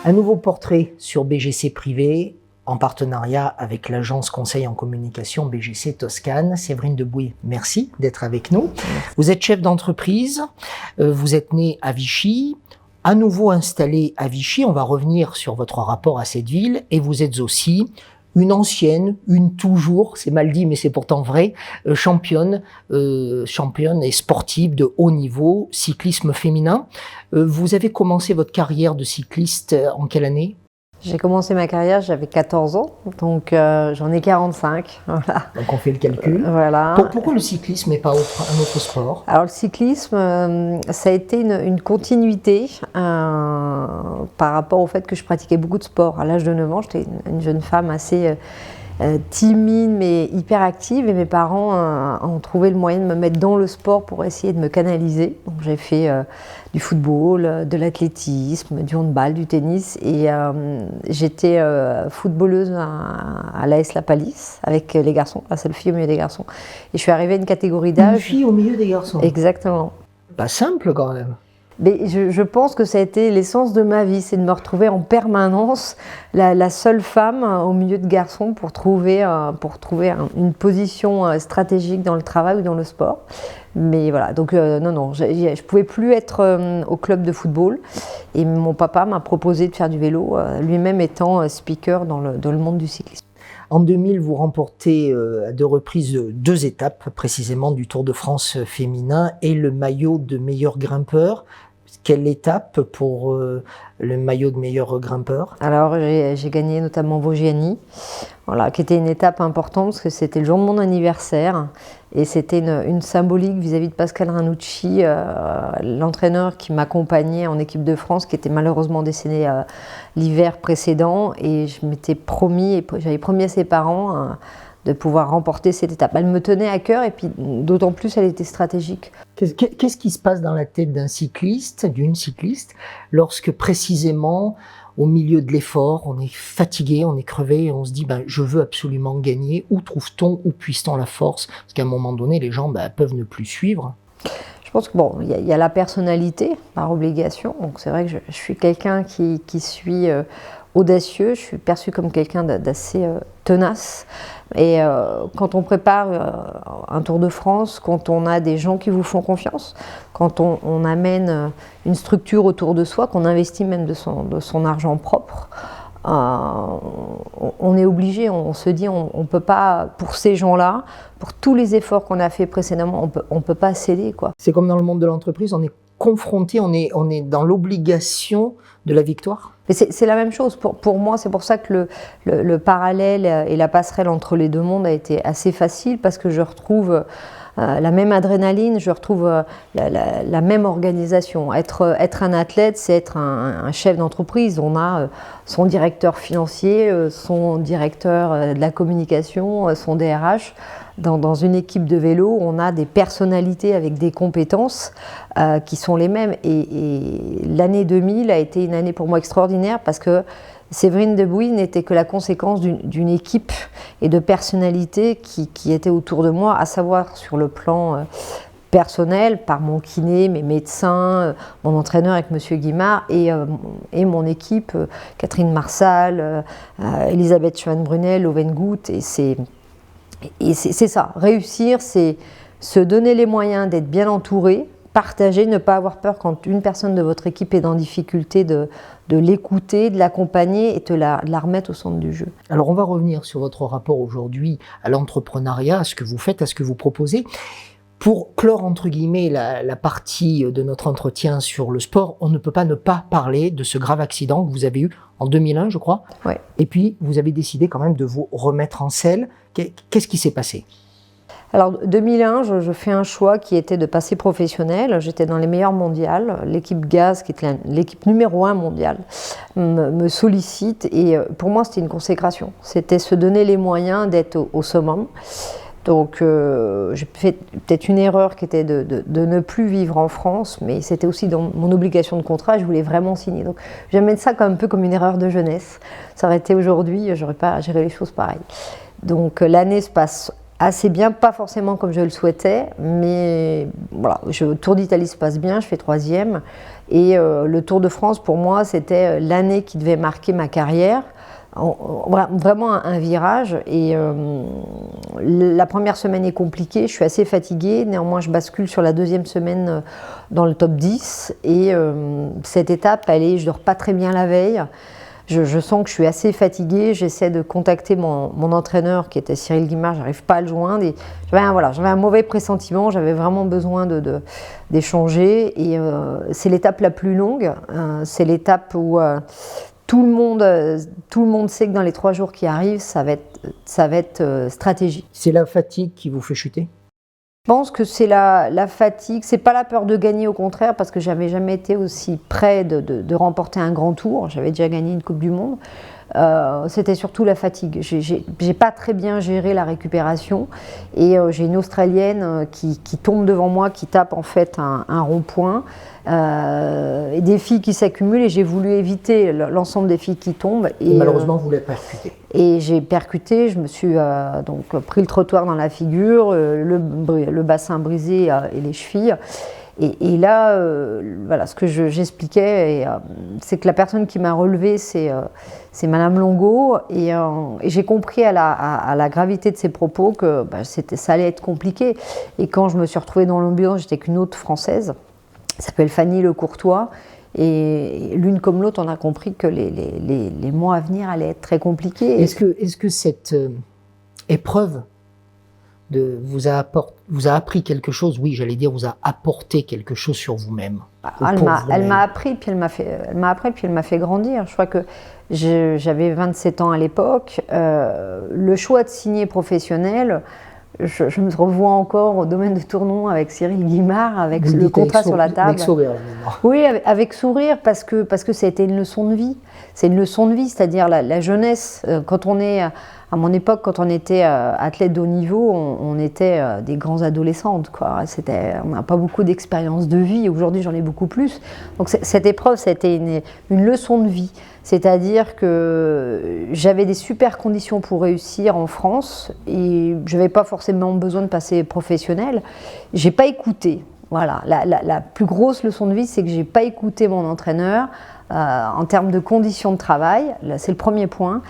Un nouveau portrait sur BGC Privé, en partenariat avec l'agence conseil en communication BGC Toscane. Séverine Debouy, merci d'être avec nous. Vous êtes chef d'entreprise, vous êtes né à Vichy, à nouveau installé à Vichy, on va revenir sur votre rapport à cette ville, et vous êtes aussi une ancienne, une toujours, c'est mal dit mais c'est pourtant vrai, championne et sportive de haut niveau, cyclisme féminin. Vous avez commencé votre carrière de cycliste en quelle année ? J'ai commencé ma carrière, j'avais 14 ans, donc j'en ai 45. Voilà. Donc on fait le calcul. Voilà. Pourquoi le cyclisme et pas un autre sport ? Alors le cyclisme, ça a été une continuité par rapport au fait que je pratiquais beaucoup de sport. À l'âge de 9 ans, j'étais une jeune femme assez timide mais hyper active, et mes parents ont trouvé le moyen de me mettre dans le sport pour essayer de me canaliser. Donc j'ai fait du football, de l'athlétisme, du handball, du tennis, et j'étais footballeuse à l'AS La Palisse avec les garçons, la seule fille au milieu des garçons, et je suis arrivée à une catégorie d'âge. Une fille au milieu des garçons. Exactement. Pas simple quand même. Mais je pense que ça a été l'essence de ma vie, c'est de me retrouver en permanence la seule femme au milieu de garçons pour trouver une position stratégique dans le travail ou dans le sport. Mais voilà, donc non, je ne pouvais plus être au club de football, et mon papa m'a proposé de faire du vélo, lui-même étant speaker dans le monde du cyclisme. En 2000, vous remportez à 2 reprises 2 étapes précisément du Tour de France féminin et le maillot de meilleur grimpeur. Quelle étape pour le maillot de meilleur grimpeur ? Alors j'ai gagné notamment Vosgiani, voilà, qui était une étape importante parce que c'était le jour de mon anniversaire, et c'était une symbolique vis-à-vis de Pascal Ranucci, l'entraîneur qui m'accompagnait en équipe de France, qui était malheureusement décédé l'hiver précédent, et je m'étais promis, et j'avais promis à ses parents de pouvoir remporter cette étape. Elle me tenait à cœur, et puis d'autant plus elle était stratégique. Qu'est-ce qui se passe dans la tête d'un cycliste, d'une cycliste, lorsque précisément au milieu de l'effort, on est fatigué, on est crevé, et on se dit je veux absolument gagner. Où trouve-t-on, où puise-t-on la force ? Parce qu'à un moment donné, les gens peuvent ne plus suivre. Je pense que il y a la personnalité par obligation. Donc c'est vrai que je suis quelqu'un qui suis audacieux, je suis perçue comme quelqu'un d'assez tenace. Et quand on prépare un Tour de France, quand on a des gens qui vous font confiance, quand on amène une structure autour de soi, qu'on investit même de son argent propre, on est obligé, on se dit on peut pas, pour ces gens-là, pour tous les efforts qu'on a fait précédemment, on peut pas céder, quoi. C'est comme dans le monde de l'entreprise, on est confronté, on est dans l'obligation de la victoire. Mais c'est la même chose. Pour moi, c'est pour ça que le parallèle et la passerelle entre les deux mondes a été assez facile, parce que je retrouve la même adrénaline, je retrouve la même organisation. Être un athlète, c'est être un chef d'entreprise. On a son directeur financier, son directeur de la communication, son DRH. Dans une équipe de vélo, on a des personnalités avec des compétences qui sont les mêmes. Et l'année 2000 a été une année pour moi extraordinaire, parce que Séverine Debouy n'était que la conséquence d'une équipe et de personnalités qui étaient autour de moi, à savoir sur le plan personnel, par mon kiné, mes médecins, mon entraîneur avec Monsieur Guimard, et mon équipe, Catherine Marsal, Elisabeth Schwan-Brunel, Owen Goutte, et c'est ça, réussir, c'est se donner les moyens d'être bien entouré, partager, ne pas avoir peur quand une personne de votre équipe est en difficulté, de l'écouter, de l'accompagner et de la remettre au centre du jeu. Alors on va revenir sur votre rapport aujourd'hui à l'entrepreneuriat, à ce que vous faites, à ce que vous proposez. Pour clore entre guillemets la partie de notre entretien sur le sport, on ne peut pas ne pas parler de ce grave accident que vous avez eu en 2001, je crois. Ouais. Et puis vous avez décidé quand même de vous remettre en selle. Qu'est-ce qui s'est passé ? Alors 2001, je fais un choix qui était de passer professionnel. J'étais dans les meilleures mondiales. L'équipe Gaz, qui était l'équipe numéro 1 mondiale, me sollicite, et pour moi c'était une consécration. C'était se donner les moyens d'être au summum. Donc j'ai fait peut-être une erreur qui était de ne plus vivre en France, mais c'était aussi dans mon obligation de contrat, je voulais vraiment signer. Donc j'amène ça un peu comme une erreur de jeunesse. Ça aurait été aujourd'hui, j'aurais pas géré les choses pareil. Donc l'année se passe assez bien, pas forcément comme je le souhaitais, mais voilà, le Tour d'Italie se passe bien, je fais 3e, et le Tour de France, pour moi, c'était l'année qui devait marquer ma carrière, vraiment un virage, et la première semaine est compliquée, je suis assez fatiguée, néanmoins je bascule sur la 2e semaine dans le top 10, et cette étape, je dors pas très bien la veille. Je sens que je suis assez fatiguée, j'essaie de contacter mon entraîneur qui était Cyril Guimard, j'arrive pas à le joindre. Et j'avais un mauvais pressentiment, j'avais vraiment besoin d'échanger. Et c'est l'étape la plus longue, c'est l'étape où tout le monde sait que dans les 3 jours qui arrivent, ça va être stratégique. C'est la fatigue qui vous fait chuter? Je pense que c'est la fatigue, c'est pas la peur de gagner, au contraire, parce que j'avais jamais été aussi près de remporter un grand tour. J'avais déjà gagné une Coupe du Monde. C'était surtout la fatigue. J'ai pas très bien géré la récupération, et j'ai une Australienne qui tombe devant moi, qui tape en fait un rond-point, et des filles qui s'accumulent, et j'ai voulu éviter l'ensemble des filles qui tombent. Et malheureusement, vous l'avez percuté. Et j'ai percuté, je me suis donc pris le trottoir dans la figure, le bassin brisé et les chevilles. Et là, voilà, ce que j'expliquais, c'est que la personne qui m'a relevée, c'est Madame Longo, et j'ai compris à la gravité de ses propos que ça allait être compliqué. Et quand je me suis retrouvée dans l'ambiance, j'étais qu'une autre Française, qui s'appelle Fanny Le Courtois, et l'une comme l'autre, on a compris que les mois à venir allaient être très compliqués. Est-ce que cette épreuve vous a appris quelque chose? Oui, j'allais dire, vous a apporté quelque chose sur vous-même. Elle m'a appris, puis elle m'a fait grandir. Je crois que j'avais 27 ans à l'époque. Le choix de signer professionnel, je me revois encore au domaine de Tournon avec Cyril Guimard, avec le contrat sur la table. Avec sourire, oui, avec sourire, parce que ça a été une leçon de vie. C'est une leçon de vie, c'est-à-dire la jeunesse. Quand on est, à mon époque, quand on était athlète de haut niveau, on était des grands adolescentes, quoi. On n'a pas beaucoup d'expérience de vie. Aujourd'hui, j'en ai beaucoup plus. Donc cette épreuve, ça a été une leçon de vie. C'est-à-dire que j'avais des super conditions pour réussir en France, et je n'avais pas forcément besoin de passer professionnel. J'ai pas écouté. Voilà, la plus grosse leçon de vie, c'est que j'ai pas écouté mon entraîneur en termes de conditions de travail. Là, c'est le premier point.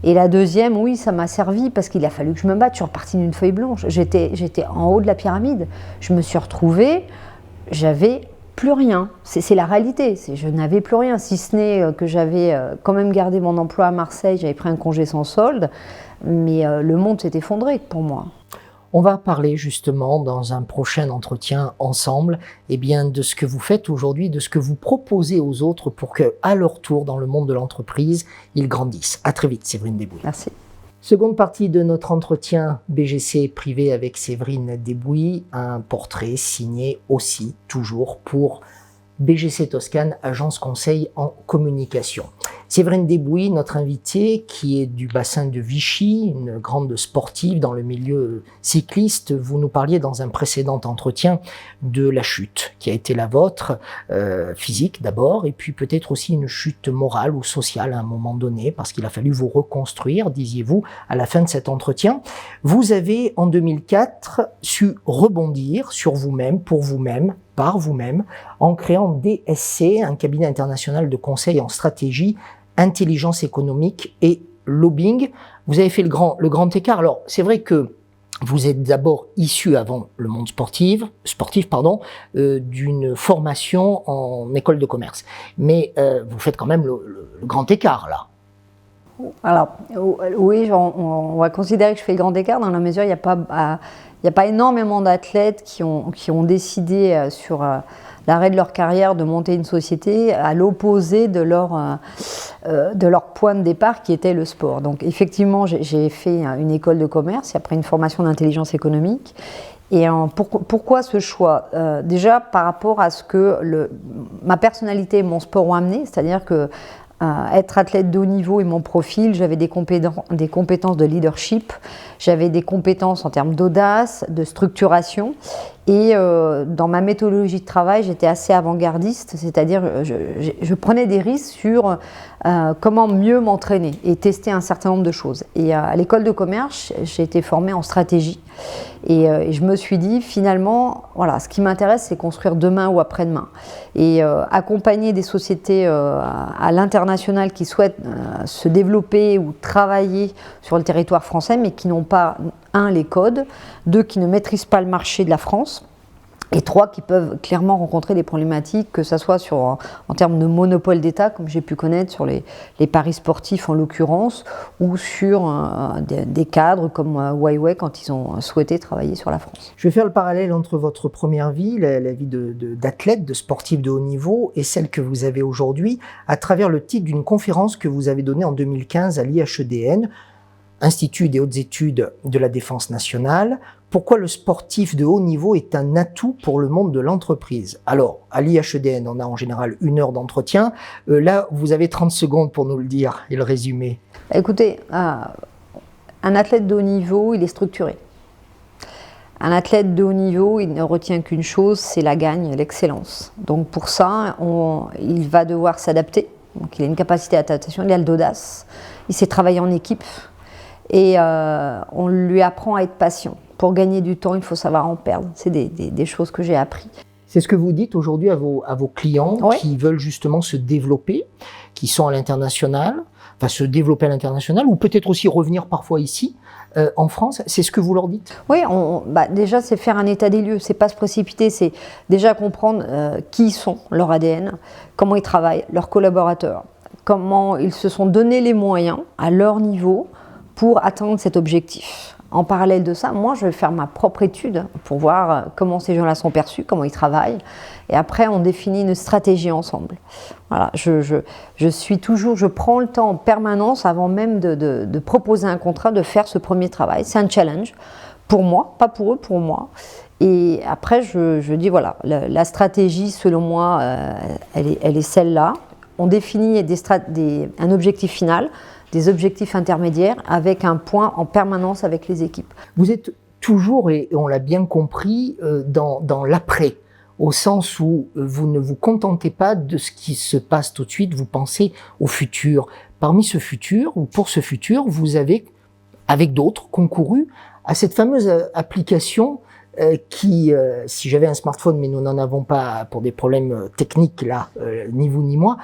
Et la deuxième, oui, ça m'a servi parce qu'il a fallu que je me batte. Je suis repartie d'une feuille blanche. J'étais en haut de la pyramide. Je me suis retrouvée, j'avais plus rien. C'est la réalité. Je n'avais plus rien, si ce n'est que j'avais quand même gardé mon emploi à Marseille. J'avais pris un congé sans solde, mais le monde s'est effondré pour moi. On va parler justement dans un prochain entretien ensemble, de ce que vous faites aujourd'hui, de ce que vous proposez aux autres pour qu'à leur tour, dans le monde de l'entreprise, ils grandissent. À très vite, Séverine Desbouis. Merci. Seconde partie de notre entretien BGC privé avec Séverine Desbouis, un portrait signé aussi, toujours, pour BGC Toscane, agence conseil en communication. Séverine Desbouis, notre invitée, qui est du bassin de Vichy, une grande sportive dans le milieu cycliste. Vous nous parliez dans un précédent entretien de la chute qui a été la vôtre, physique d'abord, et puis peut-être aussi une chute morale ou sociale à un moment donné, parce qu'il a fallu vous reconstruire, disiez-vous, à la fin de cet entretien. Vous avez, en 2004, su rebondir sur vous-même, pour vous-même, par vous-même, en créant DSC, un cabinet international de conseil en stratégie, intelligence économique et lobbying. Vous avez fait le grand écart. Alors, c'est vrai que vous êtes d'abord issu, avant le monde sportif, d'une formation en école de commerce. Mais vous faites quand même le grand écart, là. Alors, oui, on va considérer que je fais le grand écart dans la mesure où il n'y a pas énormément d'athlètes qui ont décidé sur l'arrêt de leur carrière de monter une société à l'opposé de leur point de départ qui était le sport. Donc effectivement, j'ai fait une école de commerce et après une formation d'intelligence économique. Et pourquoi ce choix? Déjà par rapport à ce que ma personnalité et mon sport ont amené, c'est-à-dire que être athlète de haut niveau et mon profil, j'avais des compétences de leadership, j'avais des compétences en termes d'audace, de structuration, Et dans ma méthodologie de travail, j'étais assez avant-gardiste, c'est-à-dire je prenais des risques sur comment mieux m'entraîner et tester un certain nombre de choses. Et à l'école de commerce, j'ai été formée en stratégie. Et je me suis dit, finalement, voilà, ce qui m'intéresse, c'est construire demain ou après-demain. Et accompagner des sociétés à l'international qui souhaitent se développer ou travailler sur le territoire français, mais qui n'ont pas, un, les codes, deux, qui ne maîtrisent pas le marché de la France, et trois, qui peuvent clairement rencontrer des problématiques, que ce soit en termes de monopole d'État, comme j'ai pu connaître sur les paris sportifs en l'occurrence, ou sur des cadres comme Huawei quand ils ont souhaité travailler sur la France. Je vais faire le parallèle entre votre première vie, la vie d'athlète, de sportif de haut niveau, et celle que vous avez aujourd'hui, à travers le titre d'une conférence que vous avez donnée en 2015 à l'IHEDN, Institut des hautes études de la défense nationale. Pourquoi le sportif de haut niveau est un atout pour le monde de l'entreprise? Alors, à l'IHEDN, on a en général 1 heure d'entretien. Là, vous avez 30 secondes pour nous le dire et le résumer. Écoutez, un athlète de haut niveau, il est structuré. Un athlète de haut niveau, il ne retient qu'une chose, c'est la gagne, l'excellence. Donc pour ça, il va devoir s'adapter. Donc il a une capacité d'adaptation, il a l'audace, il sait travailler en équipe et on lui apprend à être patient. Pour gagner du temps, il faut savoir en perdre. C'est des choses que j'ai appris. C'est ce que vous dites aujourd'hui à vos clients, oui, qui veulent justement se développer, qui sont à l'international, enfin se développer à l'international, ou peut-être aussi revenir parfois ici, en France. C'est ce que vous leur dites? Oui, déjà c'est faire un état des lieux, c'est pas se précipiter, c'est déjà comprendre qui ils sont, leur ADN, comment ils travaillent, leurs collaborateurs, comment ils se sont donné les moyens à leur niveau pour atteindre cet objectif. En parallèle de ça, moi, je vais faire ma propre étude pour voir comment ces gens-là sont perçus, comment ils travaillent. Et après, on définit une stratégie ensemble. Voilà, je prends le temps en permanence, avant même de proposer un contrat, de faire ce premier travail. C'est un challenge pour moi, pas pour eux, pour moi. Et après, je dis, voilà, la stratégie, selon moi, elle est celle-là. On définit un objectif final, des objectifs intermédiaires avec un point en permanence avec les équipes. Vous êtes toujours, et on l'a bien compris, dans l'après, au sens où vous ne vous contentez pas de ce qui se passe tout de suite, vous pensez au futur. Parmi ce futur, ou pour ce futur, vous avez, avec d'autres, concouru à cette fameuse application qui, si j'avais un smartphone, mais nous n'en avons pas pour des problèmes techniques là, ni vous ni moi,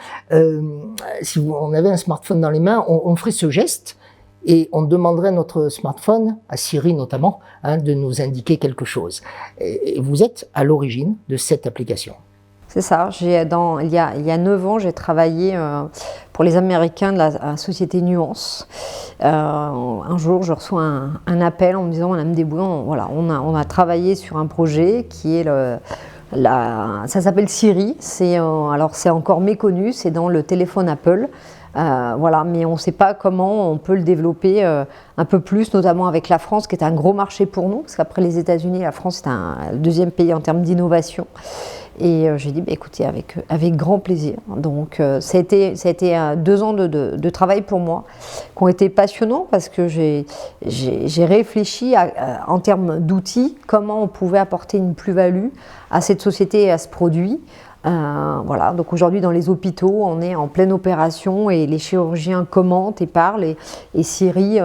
si on avait un smartphone dans les mains, on ferait ce geste et on demanderait à notre smartphone, à Siri notamment, de nous indiquer quelque chose. Et vous êtes à l'origine de cette application. C'est ça. Il y a 9 ans, j'ai travaillé pour les Américains de la société Nuance. Un jour, je reçois un appel en me disant, Madame Desbouillons, voilà, on a travaillé sur un projet qui est ça s'appelle Siri. Alors c'est encore méconnu, c'est dans le téléphone Apple. Voilà, mais on ne sait pas comment on peut le développer un peu plus, notamment avec la France, qui est un gros marché pour nous, parce qu'après les États-Unis, la France est le deuxième pays en termes d'innovation. Et j'ai dit, écoutez, avec grand plaisir. Donc ça a été 2 ans de travail pour moi, qui ont été passionnants, parce que j'ai réfléchi en termes d'outils, comment on pouvait apporter une plus-value à cette société et à ce produit. Voilà, donc aujourd'hui dans les hôpitaux, on est en pleine opération et les chirurgiens commentent et parlent et Siri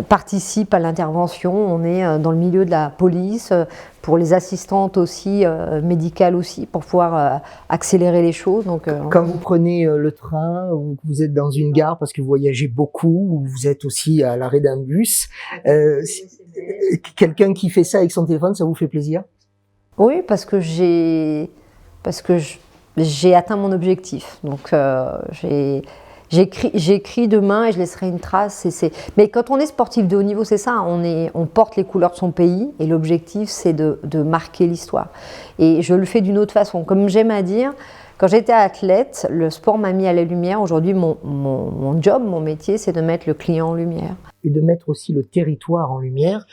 participe à l'intervention. On est dans le milieu de la police, pour les assistantes aussi, médicales aussi, pour pouvoir accélérer les choses. Donc, quand vous prenez le train, ou que vous êtes dans une gare parce que vous voyagez beaucoup, ou vous êtes aussi à l'arrêt d'un bus, quelqu'un qui fait ça avec son téléphone, ça vous fait plaisir? Oui, parce que j'ai atteint mon objectif. Donc j'écris demain et je laisserai une trace. Mais quand on est sportif de haut niveau, c'est ça, on porte les couleurs de son pays et l'objectif c'est de marquer l'histoire. Et je le fais d'une autre façon. Comme j'aime à dire, quand j'étais athlète, le sport m'a mis à la lumière. Aujourd'hui, mon job, mon métier, c'est de mettre le client en lumière. Et de mettre aussi le territoire en lumière.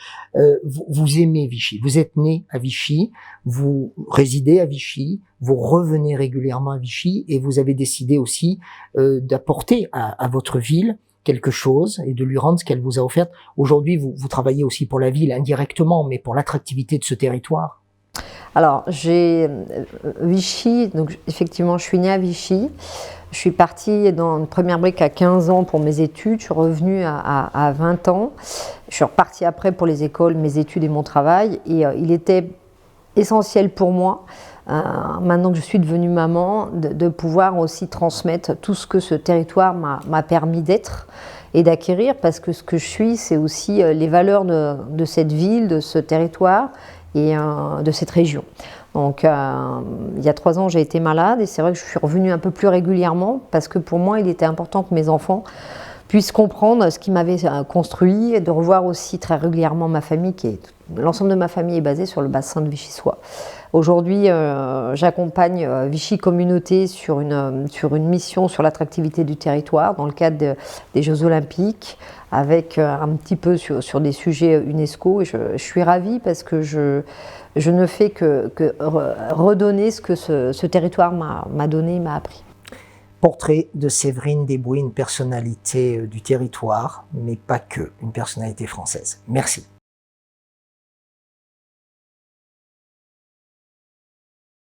Vous aimez Vichy, vous êtes né à Vichy, vous résidez à Vichy, vous revenez régulièrement à Vichy et vous avez décidé aussi d'apporter à votre ville quelque chose et de lui rendre ce qu'elle vous a offert. Aujourd'hui, vous travaillez aussi pour la ville indirectement, mais pour l'attractivité de ce territoire. Alors, j'ai Vichy, donc effectivement, je suis née à Vichy. Je suis partie dans une première brique à 15 ans pour mes études. Je suis revenue à 20 ans. Je suis repartie après pour les écoles, mes études et mon travail. Et il était essentiel pour moi, maintenant que je suis devenue maman, de pouvoir aussi transmettre tout ce que ce territoire m'a permis d'être et d'acquérir, parce que ce que je suis, c'est aussi les valeurs de cette ville, de ce territoire et de cette région. Donc, il y a 3 ans, j'ai été malade et c'est vrai que je suis revenue un peu plus régulièrement parce que pour moi, il était important que mes enfants puissent comprendre ce qui m'avait construit et de revoir aussi très régulièrement ma famille, l'ensemble de ma famille est basé sur le bassin de Vichy-Soie. Aujourd'hui, j'accompagne Vichy Communauté sur une mission sur l'attractivité du territoire dans le cadre des Jeux Olympiques, avec un petit peu sur des sujets UNESCO. Et je suis ravie parce que je ne fais que redonner ce que ce territoire m'a donné, m'a appris. Portrait de Séverine Desbouis, une personnalité du territoire, mais pas que, une personnalité française. Merci.